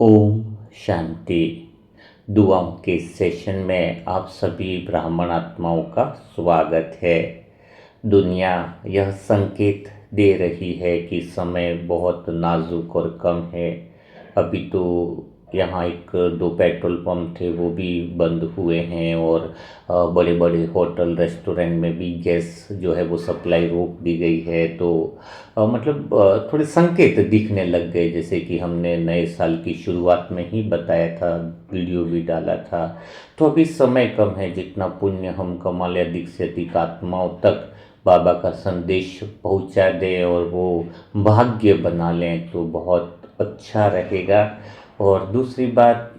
ओम शांति। दुआओं के सेशन में आप सभी ब्राह्मण आत्माओं का स्वागत है। दुनिया यह संकेत दे रही है कि समय बहुत नाजुक और कम है। अभी तो यहाँ एक दो पेट्रोल पंप थे, वो भी बंद हुए हैं और बड़े बड़े होटल रेस्टोरेंट में भी गैस जो है वो सप्लाई रोक दी गई है। तो थोड़े संकेत दिखने लग गए, जैसे कि हमने नए साल की शुरुआत में ही बताया था, वीडियो भी डाला था। तो अभी समय कम है, जितना पुण्य हम कमा लें अधिक से अधिक आत्माओं तक बाबा का संदेश पहुंचा दें और वो भाग्य बना लें तो बहुत अच्छा रहेगा। और दूसरी बात,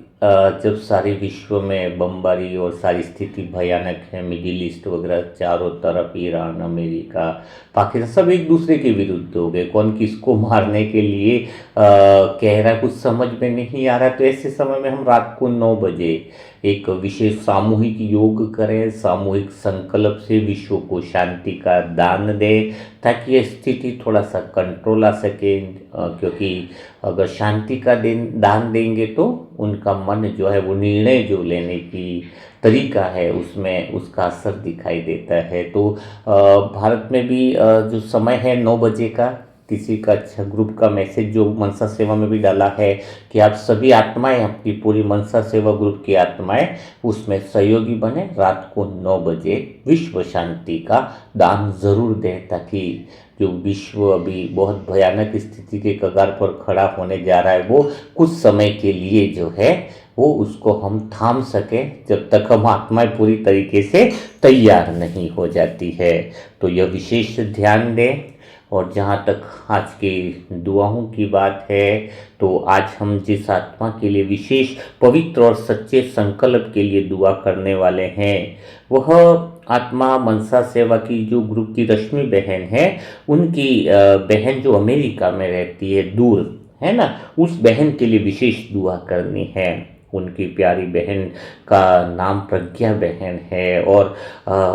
जब सारे विश्व में बमबारी और सारी स्थिति भयानक है, मिडिल ईस्ट वगैरह चारों तरफ, ईरान, अमेरिका, पाकिस्तान, सब एक दूसरे के विरुद्ध हो गए, कौन किसको मारने के लिए कह रहा है, कुछ समझ में नहीं आ रहा। तो ऐसे समय में हम रात को 9 बजे एक विशेष सामूहिक योग करें, सामूहिक संकल्प से विश्व को शांति का दान दें, ताकि ये स्थिति थोड़ा सा कंट्रोल आ सके। क्योंकि अगर शांति का दान देंगे तो उनका मन जो है वो निर्णय जो लेने की तरीका है उसमें उसका असर दिखाई देता है। तो भारत में भी जो समय है 9 बजे का, किसी का अच्छा ग्रुप का मैसेज जो मनसा सेवा में भी डाला है कि आप सभी आत्माएं, आपकी पूरी मनसा सेवा ग्रुप की आत्माएं उसमें सहयोगी बने, रात को 9 बजे विश्व शांति का दान जरूर दें, ताकि जो विश्व अभी बहुत भयानक स्थिति के कगार पर खड़ा होने जा रहा है वो कुछ समय के लिए जो है वो उसको हम थाम सकें, जब तक हम आत्माएं पूरी तरीके से तैयार नहीं हो जाती है। तो यह विशेष ध्यान दें। और जहाँ तक आज की दुआओं की बात है, तो आज हम जिस आत्मा के लिए विशेष पवित्र और सच्चे संकल्प के लिए दुआ करने वाले हैं, वह आत्मा मनसा सेवा की जो ग्रुप की रश्मि बहन है, उनकी बहन जो अमेरिका में रहती है, दूर है ना, उस बहन के लिए विशेष दुआ करनी है। उनकी प्यारी बहन का नाम प्रज्ञा बहन है और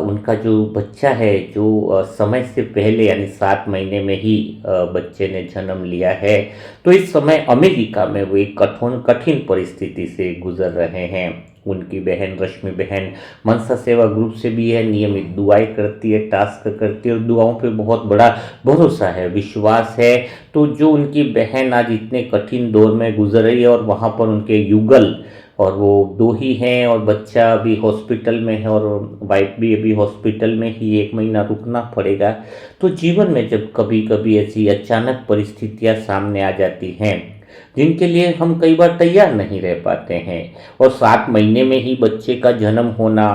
उनका जो बच्चा है, जो समय से पहले यानी 7 महीने में ही बच्चे ने जन्म लिया है, तो इस समय अमेरिका में वो एक कठिन परिस्थिति से गुजर रहे हैं। उनकी बहन रश्मि बहन मनसा सेवा ग्रुप से भी है, नियमित दुआएं करती है, टास्क करती है और दुआओं पे बहुत बड़ा भरोसा है, विश्वास है। तो जो उनकी बहन आज इतने कठिन दौर में गुजर रही है और वहाँ पर उनके युगल और वो 2 ही हैं और बच्चा अभी हॉस्पिटल में है और वाइफ भी अभी हॉस्पिटल में ही 1 महीना रुकना पड़ेगा। तो जीवन में जब कभी कभी ऐसी अचानक परिस्थितियां सामने आ जाती हैं जिनके लिए हम कई बार तैयार नहीं रह पाते हैं, और 7 महीने में ही बच्चे का जन्म होना,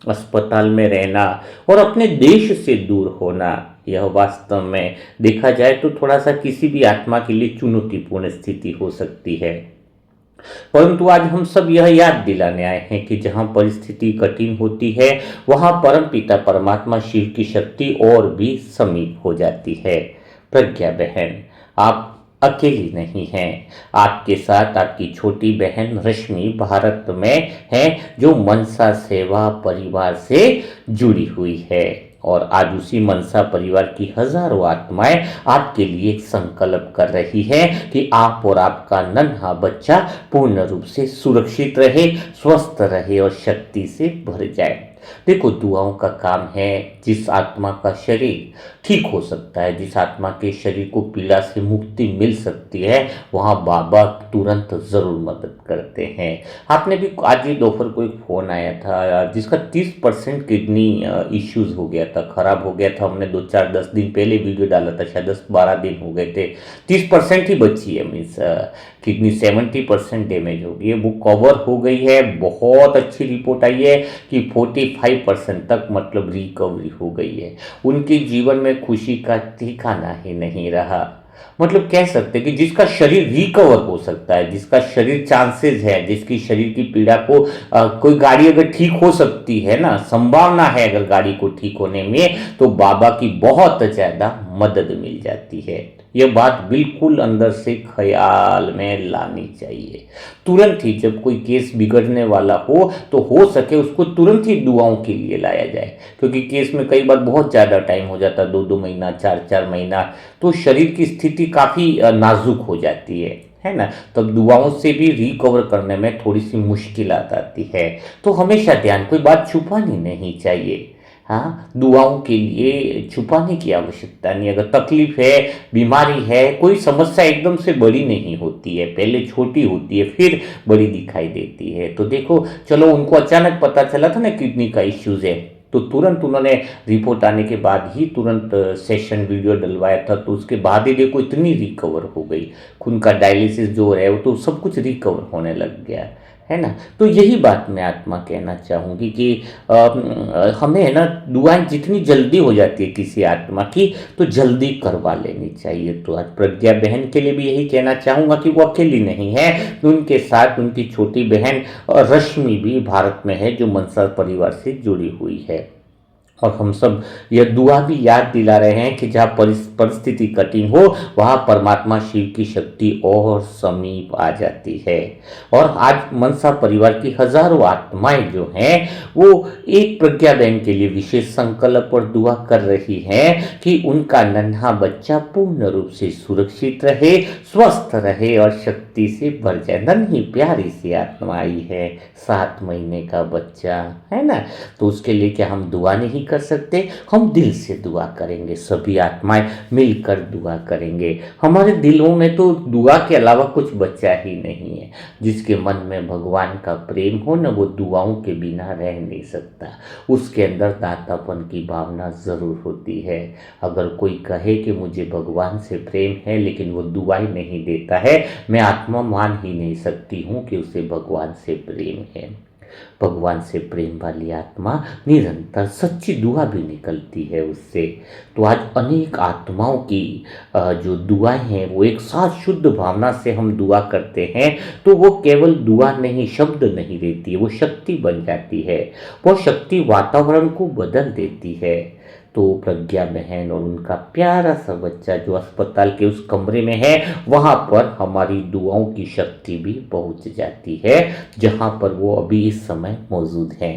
अस्पताल में रहना और अपने देश से दूर होना, यह वास्तव में देखा जाए तो थोड़ा सा किसी भी आत्मा के लिए चुनौतीपूर्ण स्थिति हो सकती है। परंतु आज हम सब यह याद दिलाने आए हैं कि जहां परिस्थिति कठिन होती है, वहां परमपिता परमात्मा शिव की शक्ति और भी समीप हो जाती है। प्रज्ञा बहन, आप अकेली नहीं हैं। आपके साथ आपकी छोटी बहन रश्मि भारत में है, जो मनसा सेवा परिवार से जुड़ी हुई है। और आज उसी मनसा परिवार की हजारों आत्माएं आपके लिए एक संकल्प कर रही है कि आप और आपका नन्हा बच्चा पूर्ण रूप से सुरक्षित रहे, स्वस्थ रहे और शक्ति से भर जाए। देखो, दुआओं का काम है, जिस आत्मा का शरीर ठीक हो सकता है, जिस आत्मा के शरीर को पीड़ा से मुक्ति मिल सकती है, वहाँ बाबा तुरंत जरूर मदद करते हैं। आपने भी आज ही दोपहर को एक फ़ोन आया था जिसका 30% किडनी इश्यूज हो गया था, खराब हो गया था। हमने 2-4-10 दिन पहले वीडियो डाला था, शायद 10-12 दिन हो गए थे। 30% ही बची है, मीन्स किडनी 70% डैमेज हो गई है, वो कवर हो गई है। बहुत अच्छी रिपोर्ट आई है कि 45% तक मतलब रिकवरी हो गई है। उनके जीवन में खुशी का ठिकाना ही नहीं रहा। मतलब कह सकते कि जिसका शरीर रिकवर हो सकता है, जिसका शरीर चांसेस है, जिसकी शरीर की पीड़ा को कोई गाड़ी अगर ठीक हो सकती है ना, संभावना है अगर गाड़ी को ठीक होने में, तो बाबा की बहुत ज़्यादा मदद मिल जाती है। यह बात बिल्कुल अंदर से ख्याल में लानी चाहिए। तुरंत ही जब कोई केस बिगड़ने वाला हो सके उसको तुरंत ही दुआओं के लिए लाया जाए, क्योंकि केस में कई बार बहुत ज़्यादा टाइम हो जाता है, 2-2 महीना, 4-4 महीना, तो शरीर की स्थिति काफ़ी नाजुक हो जाती है है ना, तब दुआओं से भी रिकवर करने में थोड़ी सी मुश्किल आती है। तो हमेशा ध्यान, कोई बात छुपानी नहीं चाहिए। हाँ, दुआओं के लिए छुपाने की आवश्यकता नहीं। अगर तकलीफ है, बीमारी है, कोई समस्या एकदम से बड़ी नहीं होती है, पहले छोटी होती है फिर बड़ी दिखाई देती है। तो देखो, चलो उनको अचानक पता चला था ना किडनी का इश्यूज है, तो तुरंत उन्होंने रिपोर्ट आने के बाद ही तुरंत सेशन वीडियो डलवाया था, तो उसके बाद ही देखो इतनी रिकवर हो गई। खून का डायलिसिस जो है वो तो सब कुछ रिकवर होने लग गया, है ना। तो यही बात मैं आत्मा कहना चाहूँगी कि हमें है ना, दुआएं जितनी जल्दी हो जाती है किसी आत्मा की, तो जल्दी करवा लेनी चाहिए। तो आज प्रज्ञा बहन के लिए भी यही कहना चाहूँगा कि वो अकेली नहीं है, उनके साथ उनकी छोटी बहन रश्मि भी भारत में है, जो मनसा परिवार से जुड़ी हुई है। और हम सब यह दुआ भी याद दिला रहे हैं कि जहाँ परिस्थिति कठिन हो, वहाँ परमात्मा शिव की शक्ति और समीप आ जाती है। और आज मनसा परिवार की हजारों आत्माएं जो हैं, वो एक प्रज्ञा बहन के लिए विशेष संकल्प और दुआ कर रही हैं कि उनका नन्हा बच्चा पूर्ण रूप से सुरक्षित रहे, स्वस्थ रहे और शक्ति से भर जाए। नन्ही प्यारी सी आत्मा आई है, 7 महीने का बच्चा, है ना। तो उसके लिए क्या हम दुआ नहीं कर सकते? हम दिल से दुआ करेंगे, सभी आत्माएं मिलकर दुआ करेंगे। हमारे दिलों में तो दुआ के अलावा कुछ बचा ही नहीं है। जिसके मन में भगवान का प्रेम हो ना, वो दुआओं के बिना रह नहीं सकता। उसके अंदर दातापन की भावना ज़रूर होती है। अगर कोई कहे कि मुझे भगवान से प्रेम है लेकिन वो दुआई नहीं देता है, मैं आत्मा मान ही नहीं सकती हूँ कि उसे भगवान से प्रेम है। भगवान से प्रेम वाली आत्मा निरंतर सच्ची दुआ भी निकलती है उससे। तो आज अनेक आत्माओं की जो दुआएं हैं, वो एक साथ शुद्ध भावना से हम दुआ करते हैं, तो वो केवल दुआ नहीं, शब्द नहीं देती है, वो शक्ति बन जाती है। वो शक्ति वातावरण को बदल देती है। तो प्रज्ञा बहन और उनका प्यारा सा बच्चा जो अस्पताल के उस कमरे में है, वहाँ पर हमारी दुआओं की शक्ति भी पहुँच जाती है, जहाँ पर वो अभी इस समय मौजूद हैं।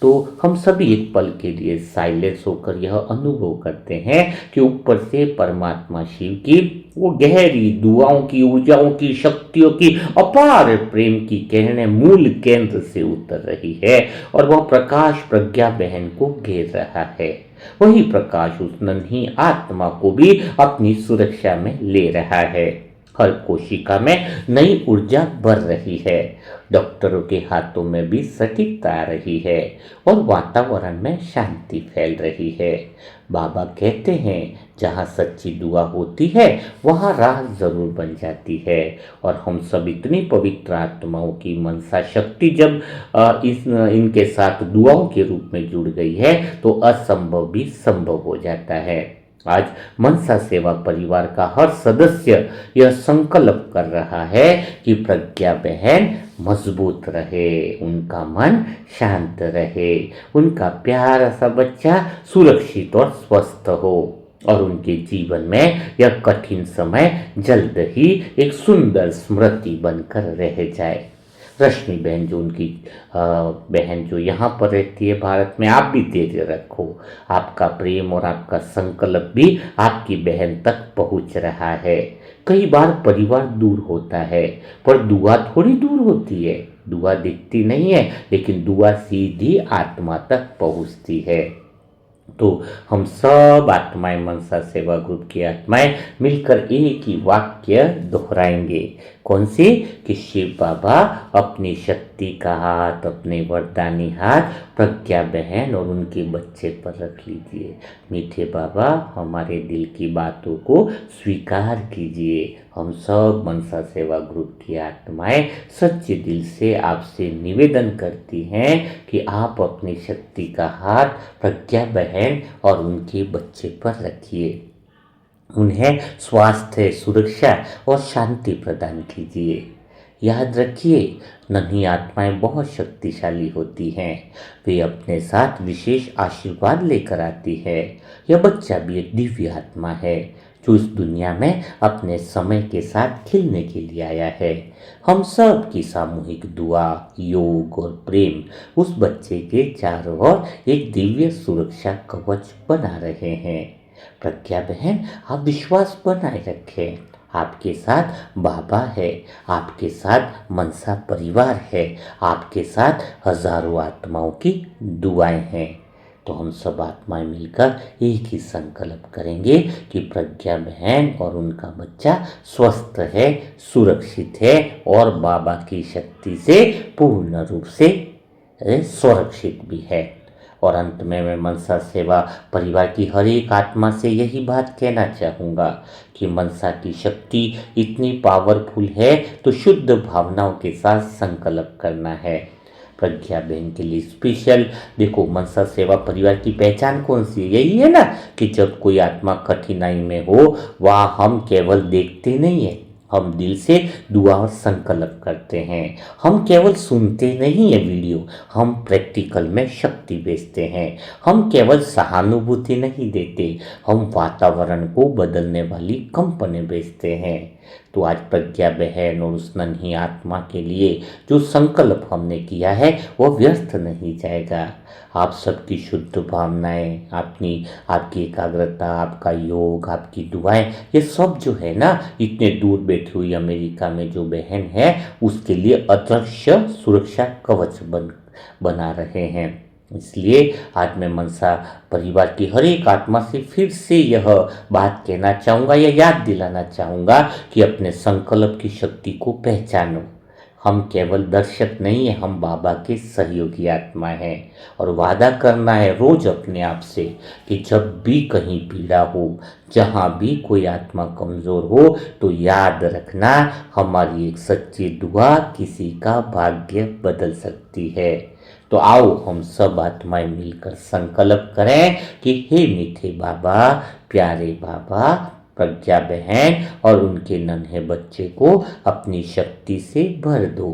तो हम सभी एक पल के लिए साइलेंस होकर यह अनुभव करते हैं कि ऊपर से परमात्मा शिव की वो गहरी दुआओं की, ऊर्जाओं की, शक्तियों की अपार प्रेम की किरणें मूल केंद्र से उतर रही है और वह प्रकाश प्रज्ञा बहन को घेर रहा है। वही प्रकाश उस नन्ही आत्मा को भी अपनी सुरक्षा में ले रहा है। हर कोशिका में नई ऊर्जा बढ़ रही है, डॉक्टरों के हाथों में भी सटीकता आ रही है और वातावरण में शांति फैल रही है। बाबा कहते हैं, जहाँ सच्ची दुआ होती है वहाँ राह जरूर बन जाती है। और हम सब इतनी पवित्र आत्माओं की मनसा शक्ति जब इनके साथ दुआओं के रूप में जुड़ गई है, तो असंभव भी संभव हो जाता है। आज मनसा सेवा परिवार का हर सदस्य यह संकल्प कर रहा है कि प्रज्ञा बहन मजबूत रहे, उनका मन शांत रहे, उनका प्यारा सा बच्चा सुरक्षित और स्वस्थ हो और उनके जीवन में यह कठिन समय जल्द ही एक सुंदर स्मृति बनकर रह जाए। रश्मि बहन जो उनकी बहन जो यहाँ पर रहती है भारत में, आप भी धैर्य रखो। आपका प्रेम और आपका संकल्प भी आपकी बहन तक पहुँच रहा है। कई बार परिवार दूर होता है, पर दुआ थोड़ी दूर होती है। दुआ दिखती नहीं है, लेकिन दुआ सीधी आत्मा तक पहुँचती है। तो हम सब आत्माएं, मनसा सेवा ग्रुप की आत्माएं मिलकर एक ही वाक्य दोहराएंगे। कौन सी? कि शिव बाबा अपनी शक्ति का हाथ, अपने वरदानी हाथ प्रज्ञा बहन और उनके बच्चे पर रख लीजिए। मीठे बाबा, हमारे दिल की बातों को स्वीकार कीजिए। हम सब मनसा सेवा ग्रुप की आत्माएं सच्चे दिल से आपसे निवेदन करती हैं कि आप अपनी शक्ति का हाथ प्रज्ञा बहन और उनके बच्चे पर रखिए। उन्हें स्वास्थ्य, सुरक्षा और शांति प्रदान कीजिए। याद रखिए, नन्ही आत्माएं बहुत शक्तिशाली होती हैं। वे अपने साथ विशेष आशीर्वाद लेकर आती है। यह बच्चा भी एक दिव्य आत्मा है, जो इस दुनिया में अपने समय के साथ खिलने के लिए आया है। हम सब की सामूहिक दुआ, योग और प्रेम उस बच्चे के चारों ओर एक दिव्य सुरक्षा कवच बना रहे हैं। प्रज्ञा बहन, आप विश्वास बनाए रखें। आपके साथ बाबा है, आपके साथ मनसा परिवार है, आपके साथ हजारों आत्माओं की दुआएं हैं। तो हम सब आत्माएं मिलकर एक ही संकल्प करेंगे कि प्रज्ञा बहन और उनका बच्चा स्वस्थ है, सुरक्षित है और बाबा की शक्ति से पूर्ण रूप से सुरक्षित भी है। और अंत में मैं मनसा सेवा परिवार की हर एक आत्मा से यही बात कहना चाहूँगा कि मनसा की शक्ति इतनी पावरफुल है, तो शुद्ध भावनाओं के साथ संकल्प करना है। प्रज्ञा बहन के लिए स्पेशल देखो, मनसा सेवा परिवार की पहचान कौन सी है? यही है ना कि जब कोई आत्मा कठिनाई में हो, वह हम केवल देखते नहीं है, हम दिल से दुआ और संकल्प करते हैं। हम केवल सुनते नहीं है वीडियो, हम प्रैक्टिकल में शक्ति भेजते हैं। हम केवल सहानुभूति नहीं देते, हम वातावरण को बदलने वाली कंपनी भेजते हैं। तो आज प्रज्ञा बहन और उस नन्ही आत्मा के लिए जो संकल्प हमने किया है वो व्यर्थ नहीं जाएगा। आप सबकी शुद्ध भावनाएं, आपकी एकाग्रता, आपका योग, आपकी दुआएं, ये सब जो है ना, इतने दूर बैठी हुई अमेरिका में जो बहन है उसके लिए अदृश्य सुरक्षा कवच बना रहे हैं। इसलिए आज मैं मनसा परिवार की हर एक आत्मा से फिर से यह बात कहना चाहूँगा या याद दिलाना चाहूँगा कि अपने संकल्प की शक्ति को पहचानो। हम केवल दर्शक नहीं है, हम बाबा के सहयोगी आत्मा हैं। और वादा करना है रोज अपने आप से कि जब भी कहीं पीड़ा हो, जहाँ भी कोई आत्मा कमज़ोर हो, तो याद रखना हमारी एक सच्ची दुआ किसी का भाग्य बदल सकती है। तो आओ हम सब आत्माएं मिलकर संकल्प करें कि हे मीठे बाबा, प्यारे बाबा, प्रज्ञा बहन और उनके नन्हे बच्चे को अपनी शक्ति से भर दो।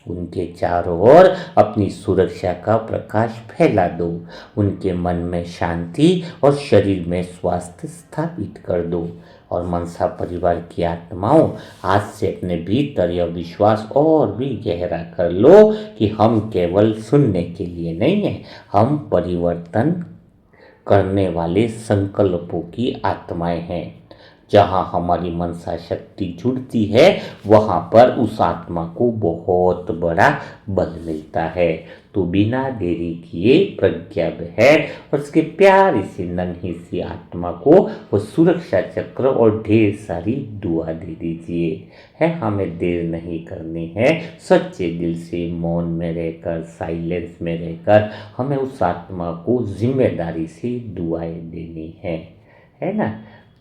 उनके चारों ओर अपनी सुरक्षा का प्रकाश फैला दो। उनके मन में शांति और शरीर में स्वास्थ्य स्थापित कर दो। और मनसा परिवार की आत्माओं, आज से अपने भीतर यह विश्वास और भी गहरा कर लो कि हम केवल सुनने के लिए नहीं हैं, हम परिवर्तन करने वाले संकल्पों की आत्माएं हैं। जहाँ हमारी मनसा शक्ति जुड़ती है, वहाँ पर उस आत्मा को बहुत बड़ा बल मिलता है। तो बिना देरी किए प्रज्ञा बहन और उसके प्यारी सी नन्ही सी आत्मा को वो सुरक्षा चक्र और ढेर सारी दुआ दे दीजिए। है, हमें देर नहीं करनी है। सच्चे दिल से मौन में रहकर, साइलेंस में रहकर हमें उस आत्मा को जिम्मेदारी से दुआएं देनी है ना।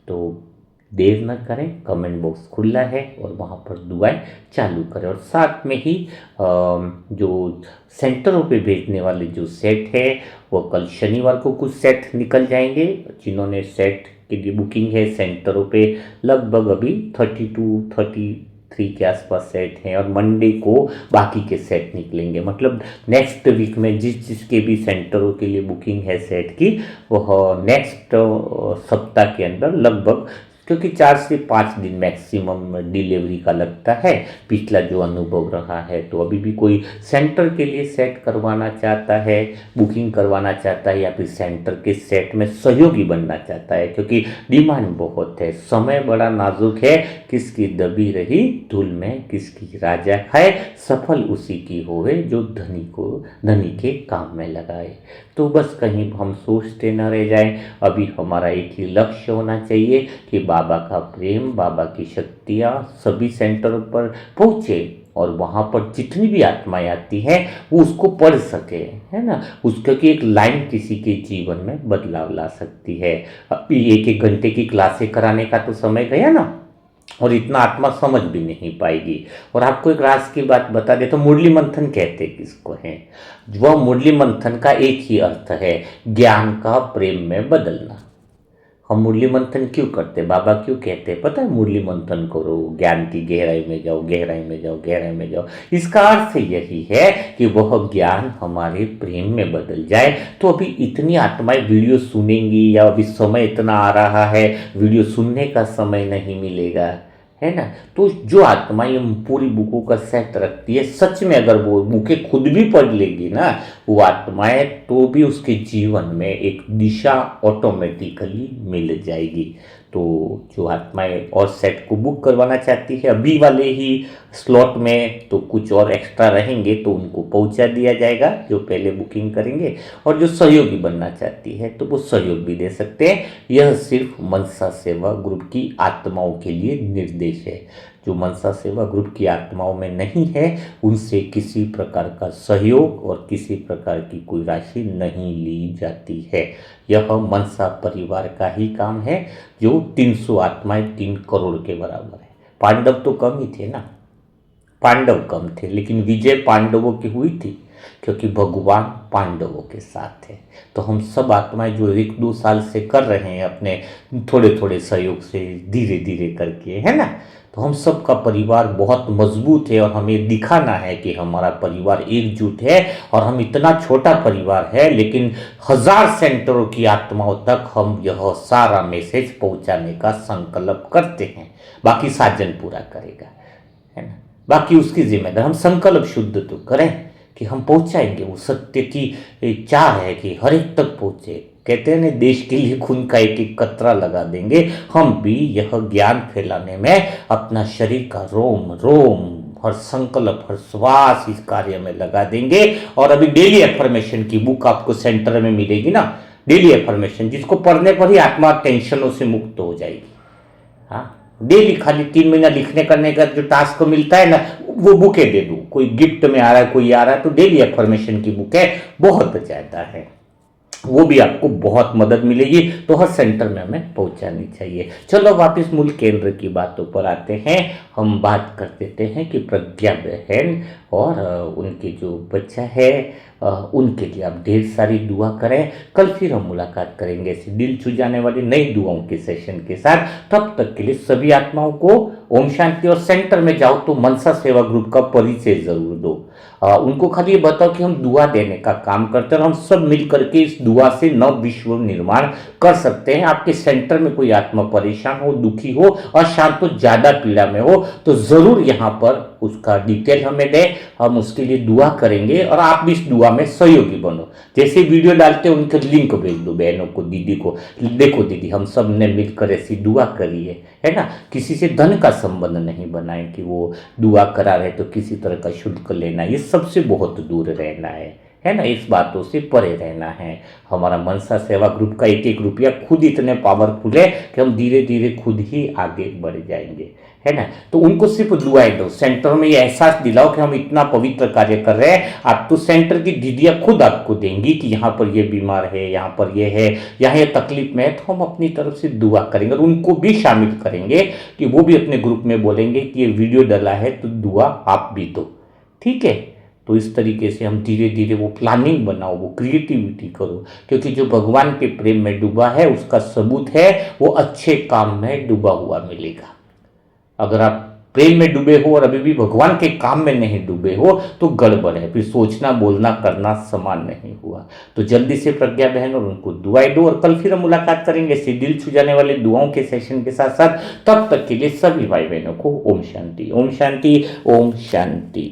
तो देर न करें, कमेंट बॉक्स खुला है और वहाँ पर दुआएं चालू करें। और साथ में ही जो सेंटरों पे भेजने वाले जो सेट है वो कल शनिवार को कुछ सेट निकल जाएंगे। जिन्होंने सेट के लिए बुकिंग है सेंटरों पे, लगभग अभी 32-33 के आसपास सेट हैं। और मंडे को बाकी के सेट निकलेंगे। मतलब नेक्स्ट वीक में जिसके भी सेंटरों के लिए बुकिंग है सेट की, वह नेक्स्ट सप्ताह के अंदर लगभग, क्योंकि 4 से 5 दिन मैक्सिमम डिलीवरी का लगता है, पिछला जो अनुभव रहा है। तो अभी भी कोई सेंटर के लिए सेट करवाना चाहता है, बुकिंग करवाना चाहता है, या फिर सेंटर के सेट में सहयोगी बनना चाहता है, क्योंकि डिमांड बहुत है, समय बड़ा नाजुक है। किसकी दबी रही धूल में किसकी राजा खाए, सफल उसी की होवे जो धनी के काम में लगाए। तो बस कहीं हम सोचते न रह जाएं। अभी हमारा एक ही लक्ष्य होना चाहिए कि बाबा का प्रेम, बाबा की शक्तियाँ सभी सेंटरों पर पहुँचे और वहाँ पर जितनी भी आत्माएं आती हैं वो उसको पढ़ सके, है ना। उसका कि एक लाइन किसी के जीवन में बदलाव ला सकती है। अभी 1-1 घंटे की क्लासें कराने का तो समय गया ना, और इतना आत्मा समझ भी नहीं पाएगी। और आपको एक राज की बात बता दे तो मुरली मंथन कहते किसको हैं? वह मुरली मंथन का एक ही अर्थ है, ज्ञान का प्रेम में बदलना। हम मुरली मंथन क्यों करते, बाबा क्यों कहते हैं पता है? मुरली मंथन करो, ज्ञान की गहराई में जाओ, गहराई में जाओ, गहराई में जाओ। इसका अर्थ यही है कि वह ज्ञान हमारे प्रेम में बदल जाए। तो अभी इतनी आत्माएं वीडियो सुनेंगी, या अभी समय इतना आ रहा है वीडियो सुनने का समय नहीं मिलेगा, है ना। तो जो आत्माएं पूरी बुकों का सेट रखती है, सच में अगर वो बुकें खुद भी पढ़ लेगी ना वो आत्माएं, तो भी उसके जीवन में एक दिशा ऑटोमेटिकली मिल जाएगी। तो जो आत्माएं और सेट को बुक करवाना चाहती है अभी वाले ही स्लॉट में, तो कुछ और एक्स्ट्रा रहेंगे तो उनको पहुंचा दिया जाएगा जो पहले बुकिंग करेंगे। और जो सहयोगी बनना चाहती है तो वो सहयोग भी दे सकते हैं। यह सिर्फ मनसा सेवा ग्रुप की आत्माओं के लिए निर्देश है। जो मनसा सेवा ग्रुप की आत्माओं में नहीं है उनसे किसी प्रकार का सहयोग और किसी प्रकार की कोई राशि नहीं ली जाती है। यह मनसा परिवार का ही काम है, जो 300 आत्माएं 3 करोड़ के बराबर है। पांडव तो कम ही थे ना, पांडव कम थे, लेकिन विजय पांडवों की हुई थी क्योंकि भगवान पांडवों के साथ थे। तो हम सब आत्माएं जो 1-2 साल से कर रहे हैं अपने थोड़े थोड़े सहयोग से, धीरे धीरे करके, है ना, तो हम सब का परिवार बहुत मजबूत है और हमें दिखाना है कि हमारा परिवार एकजुट है। और हम इतना छोटा परिवार है लेकिन 1000 सेंटरों की आत्माओं तक हम यह सारा मैसेज पहुंचाने का संकल्प करते हैं। बाकी साजन पूरा करेगा, है ना, बाकी उसकी जिम्मेदारी। हम संकल्प शुद्ध तो करें कि हम पहुंचाएंगे। वो सत्य की चाह है कि हर एक तक पहुंचे। कहते हैं ना, देश के लिए खून का एक एक कतरा लगा देंगे। हम भी यह ज्ञान फैलाने में अपना शरीर का रोम रोम, हर संकल्प, हर श्वास इस कार्य में लगा देंगे। और अभी डेली एफर्मेशन की बुक आपको सेंटर में मिलेगी ना, डेली एफर्मेशन, जिसको पढ़ने पर ही आत्मा टेंशनों से मुक्त हो जाएगी। हाँ, डेली खाली 3 महीना लिखने करने का जो टास्क मिलता है ना, वो बुके दे दूँ। कोई गिफ्ट में आ रहा है, कोई आ रहा है, तो डेली एफर्मेशन की बुक है, बहुत ज़्यादा है, वो भी आपको बहुत मदद मिलेगी। तो हर सेंटर में हमें पहुंचानी चाहिए। चलो वापस मूल केंद्र की बातों पर आते हैं। हम बात कर देते हैं कि प्रज्ञा बहन और उनके जो बच्चा है उनके लिए आप ढेर सारी दुआ करें। कल फिर हम मुलाकात करेंगे ऐसी दिल छू जाने वाली नई दुआओं के सेशन के साथ। तब तक के लिए सभी आत्माओं को ओम शांति। और सेंटर में जाओ तो मनसा सेवा ग्रुप का परिचय जरूर दो। उनको खाली ये बताओ कि हम दुआ देने का काम करते हैं और हम सब मिल करके इस दुआ से नव विश्व निर्माण कर सकते हैं। आपके सेंटर में कोई आत्मा परेशान हो, दुखी हो, अशांत हो, ज्यादा पीड़ा में हो, तो जरूर यहाँ पर उसका डिटेल हमें दें, हम उसके लिए दुआ करेंगे और आप भी इस दुआ में सहयोगी बनो। जैसे वीडियो डालते हैं उनके लिंक भेज दो बहनों को, दीदी को, देखो दीदी हम सब ने मिलकर ऐसी दुआ करी है ना। किसी से धन का संबंध नहीं बनाए कि वो दुआ करा रहे तो किसी तरह का शुल्क लेना, ये सबसे बहुत दूर रहना है ना, इस बातों से परे रहना है। हमारा मनसा सेवा ग्रुप का एक एक रुपया खुद इतने पावरफुल है कि हम धीरे धीरे खुद ही आगे बढ़ जाएंगे, है ना। तो उनको सिर्फ दुआएं दो, सेंटर में ये एहसास दिलाओ कि हम इतना पवित्र कार्य कर रहे हैं। आप तो सेंटर की दीदियाँ खुद आपको देंगी कि यहाँ पर ये बीमार है, यहाँ पर ये है, यहाँ ये तकलीफ में है, तो हम अपनी तरफ से दुआ करेंगे और उनको भी शामिल करेंगे कि वो भी अपने ग्रुप में बोलेंगे कि ये वीडियो डला है तो दुआ आप भी दो, ठीक है। तो इस तरीके से हम धीरे धीरे वो प्लानिंग बनाओ, वो क्रिएटिविटी करो, क्योंकि जो भगवान के प्रेम में डूबा है उसका सबूत है वो अच्छे काम में डूबा हुआ मिलेगा। अगर आप प्रेम में डूबे हो और अभी भी भगवान के काम में नहीं डूबे हो तो गड़बड़ है, फिर सोचना बोलना करना समान नहीं हुआ। तो जल्दी से प्रज्ञा बहन और उनको दुआएं दो और कल फिर हम मुलाकात करेंगे ऐसे दिल छू जाने वाले दुआओं के सेशन के साथ साथ। तब तक के लिए सभी भाई बहनों को ओम शांति, ओम शांति, ओम शांति।